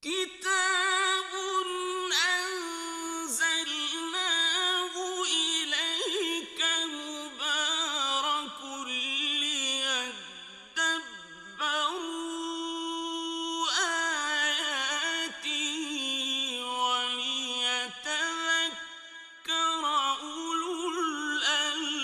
كتاب أنزلناه إليك مبارك ليدبروا آياته وليتذكر أولو الألباب.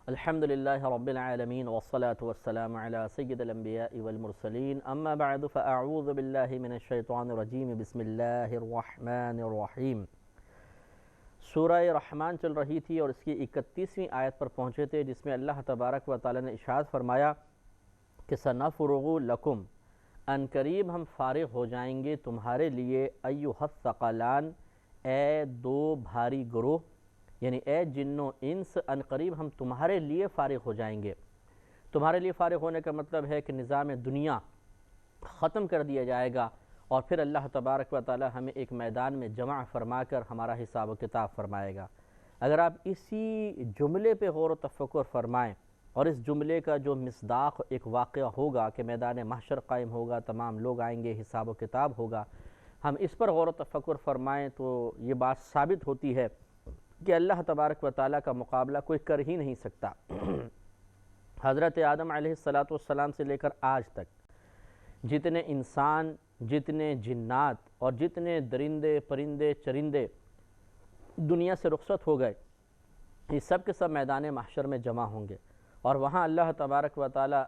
الحمد لله رب العالمين والصلاة والسلام على سيد الأنبياء والمرسلين اما بعد فأعوذ بالله من الشیطان الرجیم بسم اللہ الرحمن الرحیم۔ سورہ رحمان چل رہی تھی اور اس کی 31ویں آیت پر پہنچے تھے، جس میں اللہ تبارک و تعالی نے ارشاد فرمایا کہ سنفرغ لکم، ان قریب ہم فارغ ہو جائیں گے تمہارے لیے، ایھا الثقلان، اے دو بھاری گروہ، یعنی اے جن و انس، ان قریب ہم تمہارے لیے فارغ ہو جائیں گے۔ تمہارے لیے فارغ ہونے کا مطلب ہے کہ نظام دنیا ختم کر دیا جائے گا اور پھر اللہ تبارک و تعالی ہمیں ایک میدان میں جمع فرما کر ہمارا حساب و کتاب فرمائے گا۔ اگر آپ اسی جملے پہ غور و تفکر فرمائیں اور اس جملے کا جو مصداق ایک واقعہ ہوگا کہ میدان محشر قائم ہوگا، تمام لوگ آئیں گے، حساب و کتاب ہوگا، ہم اس پر غور و تفکر فرمائیں تو یہ بات ثابت ہوتی ہے کہ اللہ تبارک و تعالیٰ کا مقابلہ کوئی کر ہی نہیں سکتا۔ حضرت آدم علیہ السلام سے لے کر آج تک جتنے انسان، جتنے جنات اور جتنے درندے پرندے چرندے دنیا سے رخصت ہو گئے، یہ سب کے سب میدان محشر میں جمع ہوں گے اور وہاں اللہ تبارک و تعالیٰ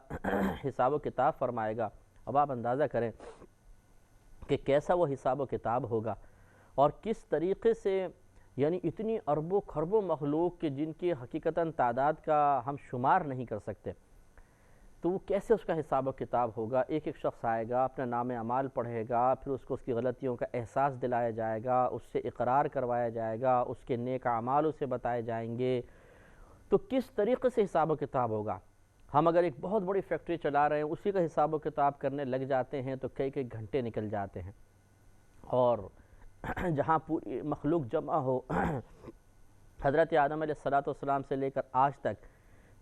حساب و کتاب فرمائے گا۔ اب آپ اندازہ کریں کہ کیسا وہ حساب و کتاب ہوگا اور کس طریقے سے، یعنی اتنی اربوں خربوں مخلوق کہ جن کی حقیقتاً تعداد کا ہم شمار نہیں کر سکتے، تو وہ کیسے اس کا حساب و کتاب ہوگا۔ ایک ایک شخص آئے گا، اپنا نام اعمال پڑھے گا، پھر اس کو اس کی غلطیوں کا احساس دلایا جائے گا، اس سے اقرار کروایا جائے گا، اس کے نیک اعمال اسے بتائے جائیں گے، تو کس طریقے سے حساب و کتاب ہوگا۔ ہم اگر ایک بہت بڑی فیکٹری چلا رہے ہیں، اسی کا حساب و کتاب کرنے لگ جاتے ہیں تو کئی گھنٹے نکل جاتے ہیں، اور جہاں پوری مخلوق جمع ہو، حضرت آدم علیہ السلام سے لے کر آج تک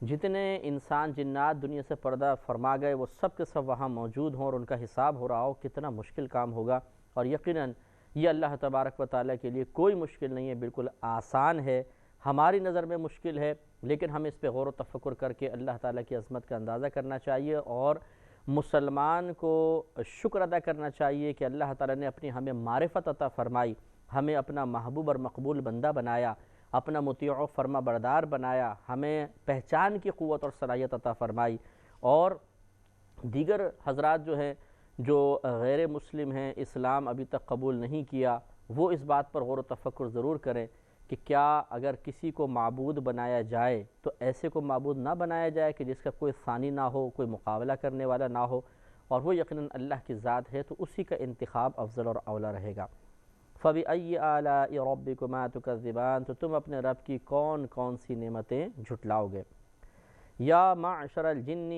جتنے انسان جنات دنیا سے پردہ فرما گئے، وہ سب کے سب وہاں موجود ہوں اور ان کا حساب ہو رہا ہو، کتنا مشکل کام ہوگا۔ اور یقیناً یہ اللہ تبارک و تعالیٰ کے لیے کوئی مشکل نہیں ہے، بالکل آسان ہے۔ ہماری نظر میں مشکل ہے، لیکن ہمیں اس پہ غور و تفکر کر کے اللہ تعالیٰ کی عظمت کا اندازہ کرنا چاہیے اور مسلمان کو شکر ادا کرنا چاہیے کہ اللہ تعالیٰ نے اپنی ہمیں معرفت عطا فرمائی، ہمیں اپنا محبوب اور مقبول بندہ بنایا، اپنا مطیع و فرما بردار بنایا، ہمیں پہچان کی قوت اور صلاحیت عطا فرمائی۔ اور دیگر حضرات جو ہیں، جو غیر مسلم ہیں، اسلام ابھی تک قبول نہیں کیا، وہ اس بات پر غور و تفکر ضرور کریں کہ کیا اگر کسی کو معبود بنایا جائے تو ایسے کو معبود نہ بنایا جائے کہ جس کا کوئی ثانی نہ ہو، کوئی مقابلہ کرنے والا نہ ہو، اور وہ یقیناً اللہ کی ذات ہے، تو اسی کا انتخاب افضل اور اولیٰ رہے گا۔ فَبِأَيِّ آلَاءِ رَبِّكُمَا تُكَذِّبَانِ، تو تم اپنے رب کی کون کون سی نعمتیں جھٹلاؤ گے۔ یا معشر الجن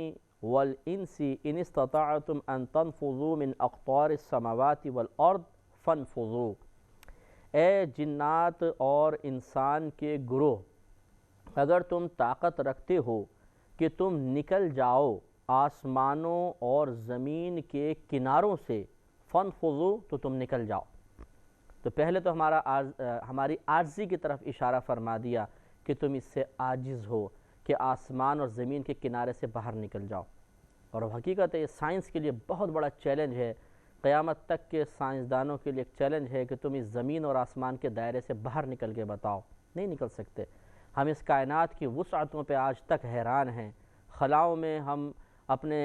والانس ان استطعتم ان تنفذوا من اقطار السماوات والارض فانفذوا، اے جنات اور انسان کے گروہ، اگر تم طاقت رکھتے ہو کہ تم نکل جاؤ آسمانوں اور زمین کے کناروں سے، فانفذوا، تو تم نکل جاؤ۔ تو پہلے تو ہماری عاجزی کی طرف اشارہ فرما دیا کہ تم اس سے عاجز ہو کہ آسمان اور زمین کے کنارے سے باہر نکل جاؤ، اور حقیقت ہے یہ سائنس کے لیے بہت بڑا چیلنج ہے، قیامت تک کے سائنسدانوں کے لیے ایک چیلنج ہے کہ تم اس زمین اور آسمان کے دائرے سے باہر نکل کے بتاؤ، نہیں نکل سکتے۔ ہم اس کائنات کی وسعتوں پہ آج تک حیران ہیں، خلاؤں میں ہم اپنے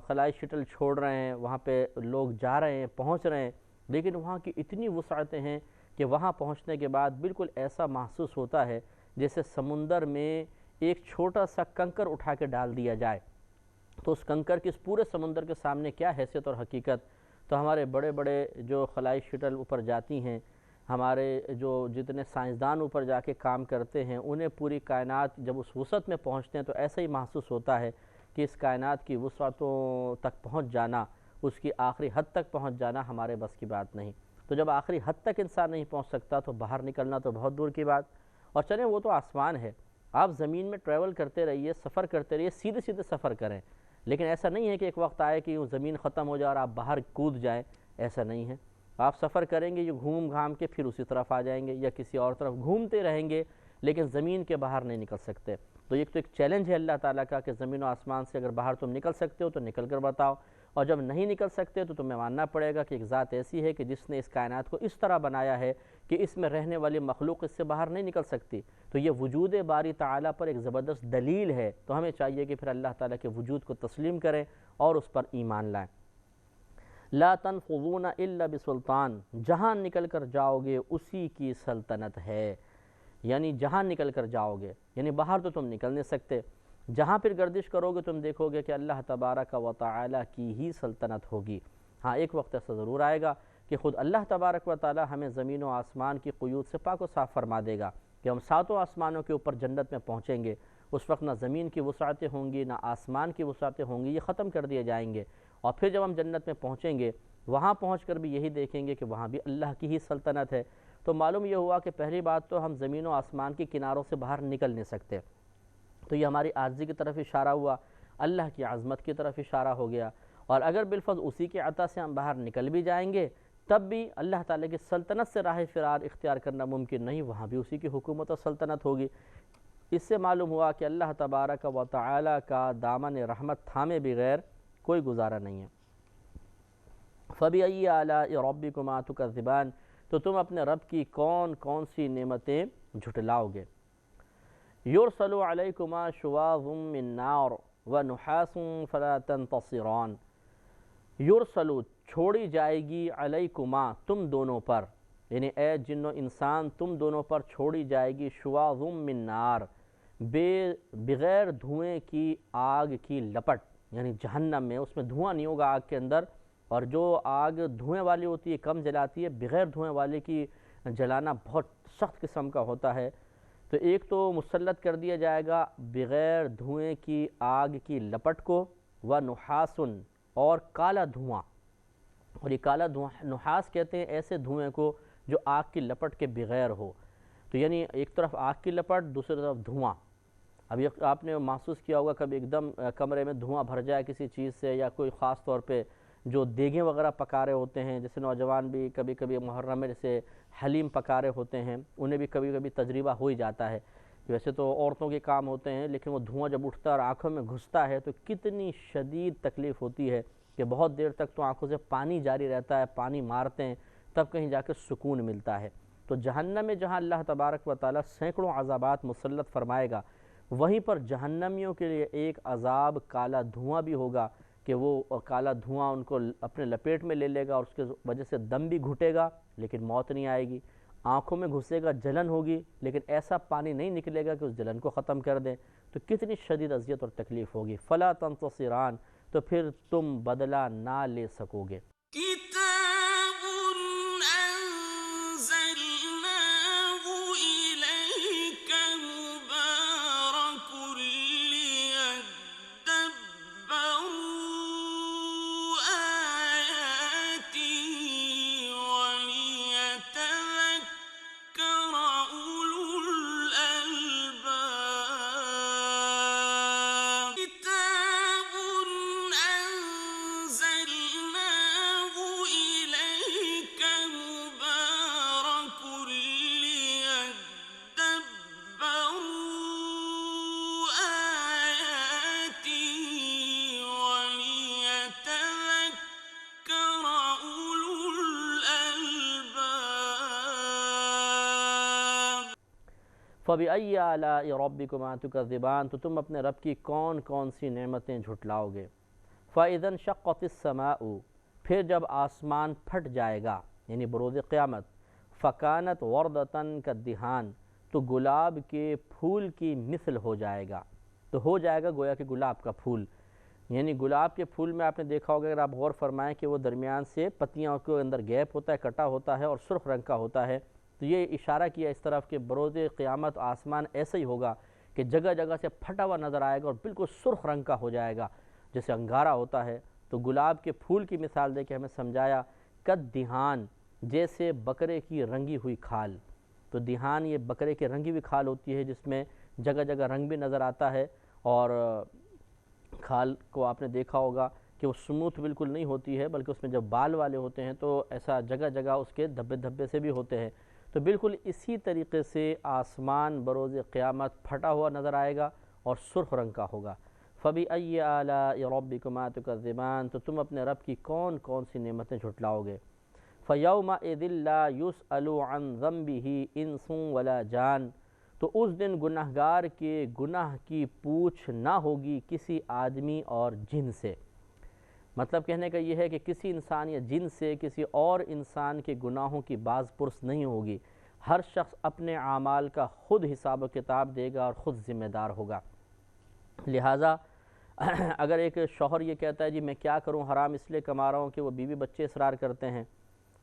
خلائی شٹل چھوڑ رہے ہیں، وہاں پہ لوگ جا رہے ہیں، پہنچ رہے ہیں، لیکن وہاں کی اتنی وسعتیں ہیں کہ وہاں پہنچنے کے بعد بالکل ایسا محسوس ہوتا ہے جیسے سمندر میں ایک چھوٹا سا کنکر اٹھا کے ڈال دیا جائے، تو اس کنکر کی اس پورے سمندر کے سامنے کیا حیثیت اور حقیقت۔ تو ہمارے بڑے بڑے جو خلائی شٹل اوپر جاتی ہیں، ہمارے جو جتنے سائنسدان اوپر جا کے کام کرتے ہیں، انہیں پوری کائنات جب اس وسعت میں پہنچتے ہیں تو ایسا ہی محسوس ہوتا ہے کہ اس کائنات کی وسعتوں تک پہنچ جانا، اس کی آخری حد تک پہنچ جانا ہمارے بس کی بات نہیں۔ تو جب آخری حد تک انسان نہیں پہنچ سکتا تو باہر نکلنا تو بہت دور کی بات۔ اور چلیں وہ تو آسمان ہے، آپ زمین میں ٹریول کرتے رہیے، سفر کرتے رہیے، سیدھے سیدھے سفر کریں، لیکن ایسا نہیں ہے کہ ایک وقت آئے کہ زمین ختم ہو جائے اور آپ باہر کود جائیں، ایسا نہیں ہے۔ آپ سفر کریں گے، یہ گھوم گھام کے پھر اسی طرف آ جائیں گے یا کسی اور طرف گھومتے رہیں گے، لیکن زمین کے باہر نہیں نکل سکتے۔ تو یہ تو ایک چیلنج ہے اللہ تعالیٰ کا کہ زمین و آسمان سے اگر باہر تم نکل سکتے ہو تو نکل کر بتاؤ، اور جب نہیں نکل سکتے تو تمہیں ماننا پڑے گا کہ ایک ذات ایسی ہے کہ جس نے اس کائنات کو اس طرح بنایا ہے کہ اس میں رہنے والی مخلوق اس سے باہر نہیں نکل سکتی۔ تو یہ وجود باری تعالیٰ پر ایک زبردست دلیل ہے، تو ہمیں چاہیے کہ پھر اللہ تعالیٰ کے وجود کو تسلیم کریں اور اس پر ایمان لائیں۔ لا تنفذون الا بسلطان، جہاں نکل کر جاؤ گے اسی کی سلطنت ہے، یعنی جہاں نکل کر جاؤ گے، یعنی باہر تو تم نکل نہیں سکتے، جہاں پھر گردش کرو گے تم دیکھو گے کہ اللہ تبارک و تعالی کی ہی سلطنت ہوگی۔ ہاں ایک وقت ایسا ضرور آئے گا کہ خود اللہ تبارک و تعالی ہمیں زمین و آسمان کی قیود سے پاک و صاف فرما دے گا کہ ہم ساتوں آسمانوں کے اوپر جنت میں پہنچیں گے، اس وقت نہ زمین کی وسعتیں ہوں گی نہ آسمان کی وسعتیں ہوں گی، یہ ختم کر دیے جائیں گے، اور پھر جب ہم جنت میں پہنچیں گے وہاں پہنچ کر بھی یہی دیکھیں گے کہ وہاں بھی اللہ کی ہی سلطنت ہے۔ تو معلوم یہ ہوا کہ پہلی بات تو ہم زمین و آسمان کی کناروں سے باہر نکل نہیں سکتے، تو یہ ہماری عاجزی کی طرف اشارہ ہوا، اللہ کی عظمت کی طرف اشارہ ہو گیا، اور اگر بالفرض اسی کے عطا سے ہم باہر نکل بھی جائیں گے تب بھی اللہ تعالیٰ کی سلطنت سے راہ فرار اختیار کرنا ممکن نہیں، وہاں بھی اسی کی حکومت و سلطنت ہوگی۔ اس سے معلوم ہوا کہ اللہ تبارک و تعالی کا دامن رحمت تھامے بغیر کوئی گزارا نہیں ہے۔ فَبِأَيِّ آلَاءِ رَبِّكُمَا تُكَذِّبَانِ، تو تم اپنے رب کی کون کون سی نعمتیں جھٹلاؤ گے۔ يُرْسَلُ عَلَيْكُمَا شُوَاظٌ مِّن نَّارٍ وَنُحَاسٌ فَلَا تَنتَصِرَانِ، یرسلو چھوڑی جائے گی، علیکما تم دونوں پر، یعنی اے جن و انسان تم دونوں پر چھوڑی جائے گی، شواظ من نار، بغیر دھوئیں کی آگ کی لپٹ، یعنی جہنم میں اس میں دھواں نہیں ہوگا آگ کے اندر، اور جو آگ دھوئیں والی ہوتی ہے کم جلاتی ہے، بغیر دھوئیں والی کی جلانا بہت سخت قسم کا ہوتا ہے۔ تو ایک تو مسلط کر دیا جائے گا بغیر دھوئیں کی آگ کی لپٹ کو، وَنُحَاسٌ اور کالا دھواں، اور یہ کالا دھواں نحاس کہتے ہیں ایسے دھوئیں کو جو آگ کی لپٹ کے بغیر ہو، تو یعنی ایک طرف آگ کی لپٹ دوسری طرف دھواں۔ اب یہ آپ نے محسوس کیا ہوگا کبھی ایک دم کمرے میں دھواں بھر جائے کسی چیز سے، یا کوئی خاص طور پہ جو دیگیں وغیرہ پکا رہے ہوتے ہیں، جیسے نوجوان بھی کبھی کبھی محرم میں جیسے حلیم پکا رہے ہوتے ہیں، انہیں بھی کبھی کبھی تجربہ ہو ہی جاتا ہے، ویسے تو عورتوں کے کام ہوتے ہیں لیکن وہ دھواں جب اٹھتا ہے اور آنکھوں میں گھستا ہے تو کتنی شدید تکلیف ہوتی ہے کہ بہت دیر تک تو آنکھوں سے پانی جاری رہتا ہے، پانی مارتے ہیں تب کہیں جا کے سکون ملتا ہے۔ تو جہنم میں جہاں اللہ تبارک و تعالیٰ سینکڑوں عذابات مسلط فرمائے گا، وہیں پر جہنمیوں کے لیے ایک عذاب کالا دھواں بھی ہوگا کہ وہ کالا دھواں ان کو اپنے لپیٹ میں لے لے گا، اور اس کے وجہ سے دم بھی گھٹے گا لیکن موت نہیں آئے گی، آنکھوں میں گھسے گا، جلن ہوگی لیکن ایسا پانی نہیں نکلے گا کہ اس جلن کو ختم کر دیں، تو کتنی شدید اذیت اور تکلیف ہوگی۔ فلا تنتصران، تو پھر تم بدلہ نہ لے سکو گے۔ كتاب أنزلناه إليك مبارك ليدبروا آياته وليتذكر أولو الألباب۔ كتاب أنزلناه إليك مبارك ليدبروا آياته وليتذكر أولو الألباب۔ فَبِأَيِّ آلَاءِ رَبِّكُمَا تُكَذِّبَانِ، تو تم اپنے رب کی کون کون سی نعمتیں جھٹلاؤ گے۔ فَإِذَا انشَقَّتِ السَّمَاءُ، پھر جب آسمان پھٹ جائے گا یعنی بروز قیامت، فَكَانَتْ وَرْدَةً كَالدِّهَانِ، تو گلاب کے پھول کی مثل ہو جائے گا، تو ہو جائے گا گویا کہ گلاب کا پھول، یعنی گلاب کے پھول میں آپ نے دیکھا ہوگا اگر آپ غور فرمائیں کہ وہ درمیان سے پتیاں کے اندر گیپ ہوتا ہے، کٹا ہوتا ہے اور سرخ رنگ کا ہوتا ہے، تو یہ اشارہ کیا اس طرف کہ بروز قیامت آسمان ایسا ہی ہوگا کہ جگہ جگہ سے پھٹا ہوا نظر آئے گا اور بالکل سرخ رنگ کا ہو جائے گا جیسے انگارہ ہوتا ہے۔ تو گلاب کے پھول کی مثال دے کے ہمیں سمجھایا کدھان، جیسے بکرے کی رنگی ہوئی کھال، تو دھان یہ بکرے کی رنگی ہوئی کھال ہوتی ہے جس میں جگہ جگہ رنگ بھی نظر آتا ہے، اور کھال کو آپ نے دیکھا ہوگا کہ وہ سموتھ بالکل نہیں ہوتی ہے، بلکہ اس میں جب بال والے ہوتے ہیں تو ایسا جگہ جگہ اس کے دھبے دھبے سے بھی ہوتے ہیں۔ تو بالکل اسی طریقے سے آسمان بروز قیامت پھٹا ہوا نظر آئے گا اور سرخ رنگ کا ہوگا۔ فَبِأَيِّ آلَاءِ رَبِّكُمَا تُكَذِّبَانِ، تو تم اپنے رب کی کون کون سی نعمتیں جھٹلاؤ گے۔ فَيَوْمَئِذٍ لَا يُسْأَلُ عَنْ ذَنْبِهِ إِنسٌ وَلَا جَانٌ، تو اس دن گناہگار کے گناہ کی پوچھ نہ ہوگی کسی آدمی اور جن سے۔ مطلب کہنے کا یہ ہے کہ کسی انسان یا جن سے کسی اور انسان کے گناہوں کی باز پرس نہیں ہوگی۔ ہر شخص اپنے اعمال کا خود حساب و کتاب دے گا اور خود ذمہ دار ہوگا۔ لہٰذا اگر ایک شوہر یہ کہتا ہے جی میں کیا کروں، حرام اس لیے کما رہا ہوں کہ وہ بیوی بچے اصرار کرتے ہیں،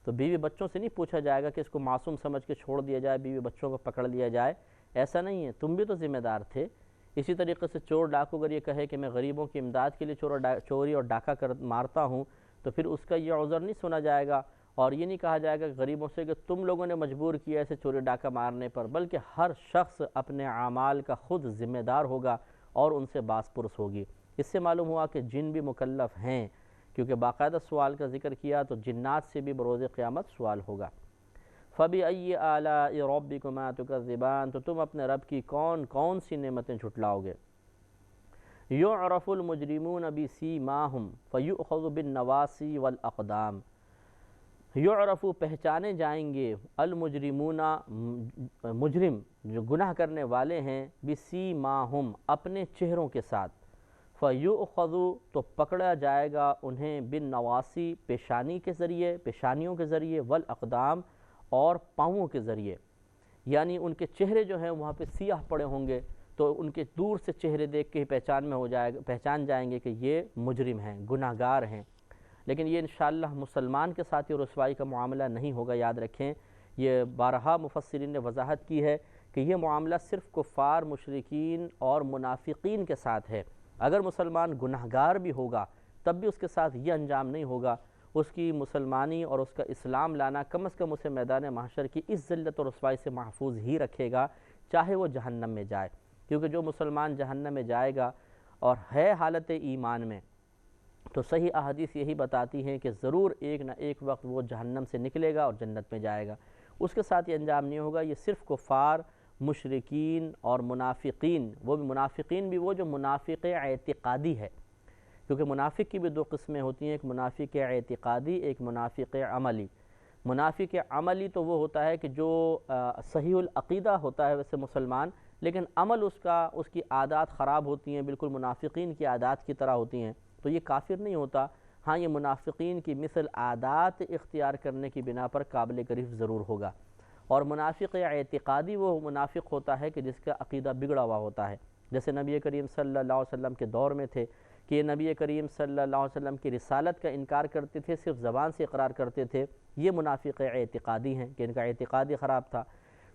تو بیوی بچوں سے نہیں پوچھا جائے گا کہ اس کو معصوم سمجھ کے چھوڑ دیا جائے، بیوی بچوں کو پکڑ لیا جائے، ایسا نہیں ہے، تم بھی تو ذمہ دار تھے۔ اسی طریقے سے چور ڈاکو اگر یہ کہے کہ میں غریبوں کی امداد کے لیے چوری اور ڈاکہ مارتا ہوں، تو پھر اس کا یہ عذر نہیں سنا جائے گا، اور یہ نہیں کہا جائے گا غریبوں سے کہ تم لوگوں نے مجبور کیا اسے چوری ڈاکہ مارنے پر، بلکہ ہر شخص اپنے اعمال کا خود ذمہ دار ہوگا اور ان سے باز پرس ہوگی۔ اس سے معلوم ہوا کہ جن بھی مکلف ہیں، کیونکہ باقاعدہ سوال کا ذکر کیا تو جنات سے بھی بروز قیامت سوال ہوگا۔ فَبِأَيِّ آلَاءِ رَبِّكُمَا تُكَذِّبَانِ، تو تم اپنے رب کی کون کون سی نعمتیں جھٹلاؤ گے۔ يُعْرَفُ الْمُجْرِمُونَ بِسِیمَاهُمْ فَيُؤْخَذُ بِالنَّوَاصِی وَالْأَقْدَامِ، یعرف پہچانے جائیں گے، المجرمون مجرم جو گناہ کرنے والے ہیں، بِسِیمَاهُمْ اپنے چہروں کے ساتھ، فَيُؤْخَذُ تو پکڑا جائے گا انہیں، بالنواصی پیشانی کے ذریعے، پیشانیوں کے ذریعے، والاقدام اور پاؤں کے ذریعے، یعنی ان کے چہرے جو ہیں وہاں پہ سیاہ پڑے ہوں گے تو ان کے دور سے چہرے دیکھ کے ہی پہچان جائیں گے کہ یہ مجرم ہیں، گناہ گار ہیں۔ لیکن یہ انشاءاللہ مسلمان کے ساتھ یہ رسوائی کا معاملہ نہیں ہوگا، یاد رکھیں، یہ بارہا مفسرین نے وضاحت کی ہے کہ یہ معاملہ صرف کفار، مشرکین اور منافقین کے ساتھ ہے۔ اگر مسلمان گناہگار بھی ہوگا تب بھی اس کے ساتھ یہ انجام نہیں ہوگا، اس کی مسلمانی اور اس کا اسلام لانا کم از کم اسے میدان محشر کی اس ذلت و رسوائی سے محفوظ ہی رکھے گا، چاہے وہ جہنم میں جائے، کیونکہ جو مسلمان جہنم میں جائے گا اور ہے حالت ایمان میں، تو صحیح احادیث یہی بتاتی ہیں کہ ضرور ایک نہ ایک وقت وہ جہنم سے نکلے گا اور جنت میں جائے گا۔ اس کے ساتھ یہ انجام نہیں ہوگا۔ یہ صرف کفار، مشرکین اور منافقین، وہ بھی منافقین بھی وہ جو منافق اعتقادی ہے، کیونکہ منافق کی بھی دو قسمیں ہوتی ہیں، ایک منافق اعتقادی، ایک منافق عملی۔ منافق عملی تو وہ ہوتا ہے کہ جو صحیح العقیدہ ہوتا ہے ویسے مسلمان، لیکن عمل اس کی عادات خراب ہوتی ہیں، بالکل منافقین کی عادات کی طرح ہوتی ہیں، تو یہ کافر نہیں ہوتا۔ ہاں، یہ منافقین کی مثل عادات اختیار کرنے کی بنا پر قابل گرفت ضرور ہوگا۔ اور منافق اعتقادی وہ منافق ہوتا ہے کہ جس کا عقیدہ بگڑا ہوا ہوتا ہے، جیسے نبی کریم صلی اللہ علیہ وسلم کے دور میں تھے کہ یہ نبی کریم صلی اللہ علیہ وسلم کی رسالت کا انکار کرتے تھے، صرف زبان سے اقرار کرتے تھے، یہ منافق اعتقادی ہیں کہ ان کا اعتقادی خراب تھا۔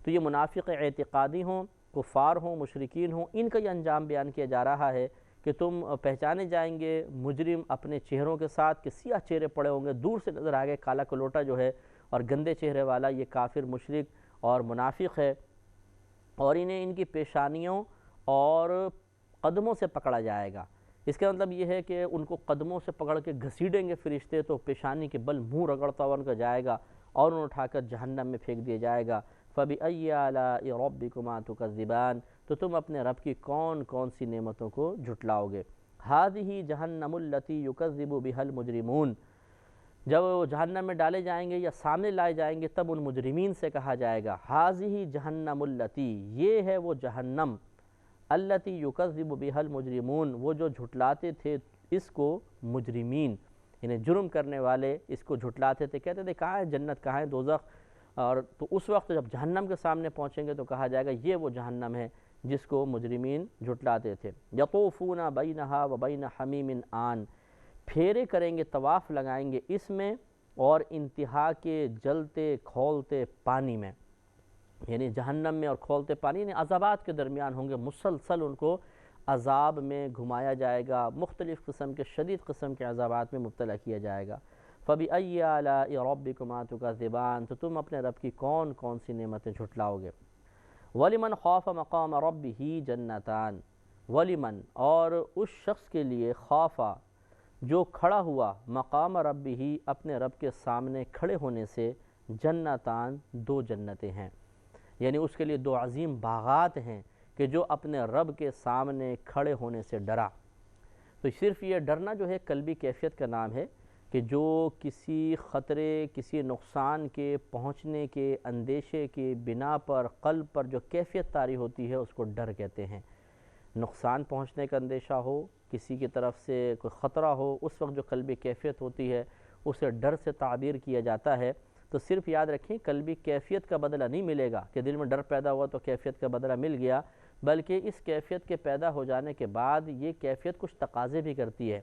تو یہ منافق اعتقادی ہوں، کفار ہوں، مشرکین ہوں، ان کا یہ انجام بیان کیا جا رہا ہے کہ تم پہچانے جائیں گے مجرم اپنے چہروں کے ساتھ، کہ سیاہ چہرے پڑے ہوں گے، دور سے نظر آگے کالا کلوٹا جو ہے اور گندے چہرے والا یہ کافر، مشرک اور منافق ہے، اور انہیں ان کی پیشانیوں اور قدموں سے پکڑا جائے گا۔ اس کا مطلب یہ ہے کہ ان کو قدموں سے پکڑ کے گھسیٹیں گے فرشتے، تو پیشانی کے بل منہ رگڑتا ہوا ان کا جائے گا اور انہیں اٹھا کر جہنم میں پھینک دیا جائے گا۔ فَبِأَيِّ آلَاءِ رَبِّكُمَا تُكَذِّبَانِ، تو تم اپنے رب کی کون کون سی نعمتوں کو جھٹلاؤ گے۔ هَذِهِ جَهَنَّمُ الَّتِي يُكَذِّبُ بِهَا الْمُجْرِمُونَ، جب وہ جہنم میں ڈالے جائیں گے یا سامنے لائے جائیں گے تب ان مجرمین سے کہا جائے گا، هَذِهِ جَهَنَّمُ الَّتِي، یہ ہے وہ جہنم، الَّتِي يُكَذِّبُ بِهَا الْمُجْرِمُونَ، وہ جو جھٹلاتے تھے اس کو مجرمین، یعنی جرم کرنے والے اس کو جھٹلاتے تھے، کہتے تھے کہاں ہے جنت، کہاں ہے دوزخ، اور تو اس وقت جب جہنم کے سامنے پہنچیں گے تو کہا جائے گا یہ وہ جہنم ہے جس کو مجرمین جھٹلاتے تھے۔ یطوفون بینہا وبین حمیم آن، پھیرے کریں گے، طواف لگائیں گے اس میں اور انتہا کے جلتے کھولتے پانی میں، یعنی جہنم میں اور کھولتے پانی، یعنی عذابات کے درمیان ہوں گے، مسلسل ان کو عذاب میں گھمایا جائے گا، مختلف قسم کے شدید قسم کے عذابات میں مبتلا کیا جائے گا۔ فَبِأَيِّ آلَاءِ رَبِّكُمَا تُكَذِّبَانِ، تو تم اپنے رب کی کون کون سی نعمتیں جھٹلاؤ گے۔ وَلِمَنْ خَافَ مَقَامَ رَبِّهِ جَنَّتَانِ، ولیمن اور اس شخص کے لیے خوفا جو کھڑا ہوا مقام ربہ اپنے رب کے سامنے کھڑے ہونے سے جنتان دو جنتیں ہیں، یعنی اس کے لیے دو عظیم باغات ہیں کہ جو اپنے رب کے سامنے کھڑے ہونے سے ڈرا۔ تو صرف یہ ڈرنا جو ہے قلبی کیفیت کا نام ہے کہ جو کسی خطرے کسی نقصان کے پہنچنے کے اندیشے کے بنا پر قلب پر جو کیفیت طاری ہوتی ہے اس کو ڈر کہتے ہیں۔ نقصان پہنچنے کا اندیشہ ہو، کسی کی طرف سے کوئی خطرہ ہو، اس وقت جو قلبی کیفیت ہوتی ہے اسے ڈر سے تعبیر کیا جاتا ہے۔ تو صرف یاد رکھیں قلبی کیفیت کا بدلہ نہیں ملے گا کہ دل میں ڈر پیدا ہوا تو کیفیت کا بدلہ مل گیا، بلکہ اس کیفیت کے پیدا ہو جانے کے بعد یہ کیفیت کچھ تقاضے بھی کرتی ہے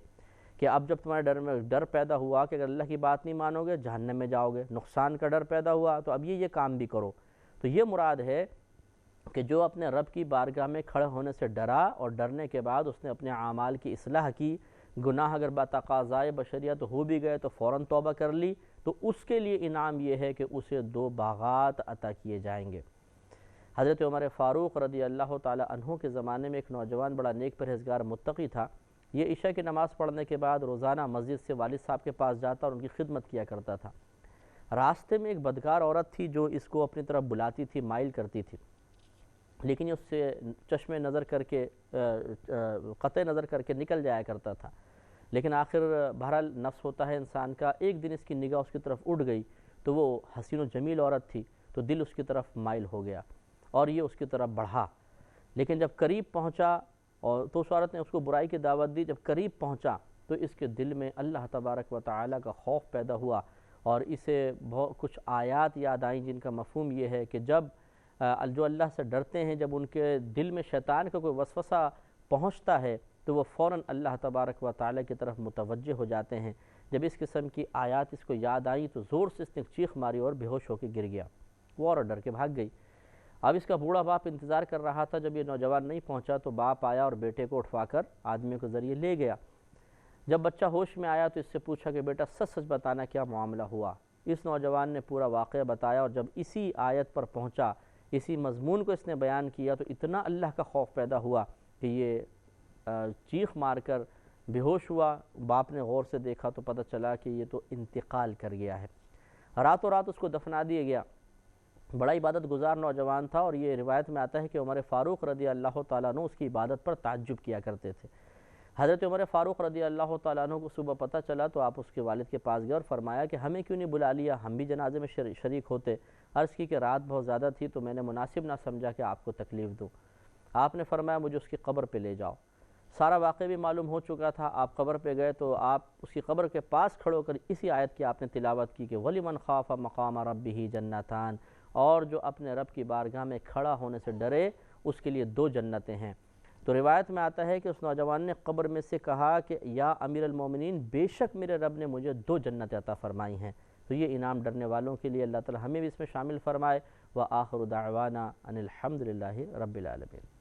کہ اب جب تمہارے ڈر پیدا ہوا کہ اگر اللہ کی بات نہیں مانو گے جہنم میں جاؤ گے، نقصان کا ڈر پیدا ہوا تو اب یہ کام بھی کرو۔ تو یہ مراد ہے کہ جو اپنے رب کی بارگاہ میں کھڑے ہونے سے ڈرا اور ڈرنے کے بعد اس نے اپنے اعمال کی اصلاح کی، گناہ اگر بتقاضائے بشریت ہو بھی گئے تو فوراً توبہ کر لی، تو اس کے لیے انعام یہ ہے کہ اسے دو باغات عطا کیے جائیں گے۔ حضرت عمر فاروق رضی اللہ تعالی عنہ کے زمانے میں ایک نوجوان بڑا نیک پرہیزگار متقی تھا۔ یہ عشاء کی نماز پڑھنے کے بعد روزانہ مسجد سے والد صاحب کے پاس جاتا اور ان کی خدمت کیا کرتا تھا۔ راستے میں ایک بدکار عورت تھی جو اس کو اپنی طرف بلاتی تھی، مائل کرتی تھی، لیکن یہ اس سے چشم نظر کر کے قطع نظر کر کے نکل جایا کرتا تھا۔ لیکن آخر بہرحال نفس ہوتا ہے انسان کا، ایک دن اس کی نگاہ اس کی طرف اٹھ گئی تو وہ حسین و جمیل عورت تھی تو دل اس کی طرف مائل ہو گیا اور یہ اس کی طرف بڑھا۔ لیکن جب قریب پہنچا اور تو اس عورت نے اس کو برائی کی دعوت دی، جب قریب پہنچا تو اس کے دل میں اللہ تبارک و تعالی کا خوف پیدا ہوا اور اسے کچھ آیات یاد آئیں جن کا مفہوم یہ ہے کہ جب جو اللہ سے ڈرتے ہیں، جب ان کے دل میں شیطان کا کوئی وسوسہ پہنچتا ہے تو وہ فوراً اللہ تبارک و تعالی کی طرف متوجہ ہو جاتے ہیں۔ جب اس قسم کی آیات اس کو یاد آئی تو زور سے اس نے چیخ ماری اور بے ہوش ہو کے گر گیا، وہ اور ڈر کے بھاگ گئی۔ اب اس کا بوڑھا باپ انتظار کر رہا تھا، جب یہ نوجوان نہیں پہنچا تو باپ آیا اور بیٹے کو اٹھوا کر آدمی کے ذریعے لے گیا۔ جب بچہ ہوش میں آیا تو اس سے پوچھا کہ بیٹا سچ سچ بتانا کیا معاملہ ہوا۔ اس نوجوان نے پورا واقعہ بتایا اور جب اسی آیت پر پہنچا، اسی مضمون کو اس نے بیان کیا تو اتنا اللہ کا خوف پیدا ہوا کہ یہ چیخ مار کر بے ہوش ہوا۔ باپ نے غور سے دیکھا تو پتہ چلا کہ یہ تو انتقال کر گیا ہے۔ راتوں رات اس کو دفنا دیا گیا۔ بڑا عبادت گزار نوجوان تھا اور یہ روایت میں آتا ہے کہ عمر فاروق رضی اللہ تعالیٰ عنہ اس کی عبادت پر تعجب کیا کرتے تھے۔ حضرت عمر فاروق رضی اللہ تعالیٰ عنہ کو صبح پتہ چلا تو آپ اس کے والد کے پاس گئے اور فرمایا کہ ہمیں کیوں نہیں بلا لیا، ہم بھی جنازے میں شریک ہوتے۔ عرض کی کہ رات بہت زیادہ تھی تو میں نے مناسب نہ سمجھا کہ آپ کو تکلیف دوں۔ آپ نے فرمایا مجھے اس کی قبر پہ لے جاؤ۔ سارا واقعہ بھی معلوم ہو چکا تھا۔ آپ قبر پہ گئے تو آپ اس کی قبر کے پاس کھڑے ہو کر اسی آیت کی آپ نے تلاوت کی کہ وَلِمَنْ خَافَ مَقَامَ رَبِّهِ جَنَّتَانِ، اور جو اپنے رب کی بارگاہ میں کھڑا ہونے سے ڈرے اس کے لیے دو جنتیں ہیں۔ تو روایت میں آتا ہے کہ اس نوجوان نے قبر میں سے کہا کہ یا امیر المومنین، بے شک میرے رب نے مجھے دو جنتیں عطا فرمائی ہیں۔ تو یہ انعام ڈرنے والوں کے لیے اللہ تعالی ہمیں بھی اس میں شامل فرمائے۔ وآخر دعوانا ان الحمد للہ رب العالمین۔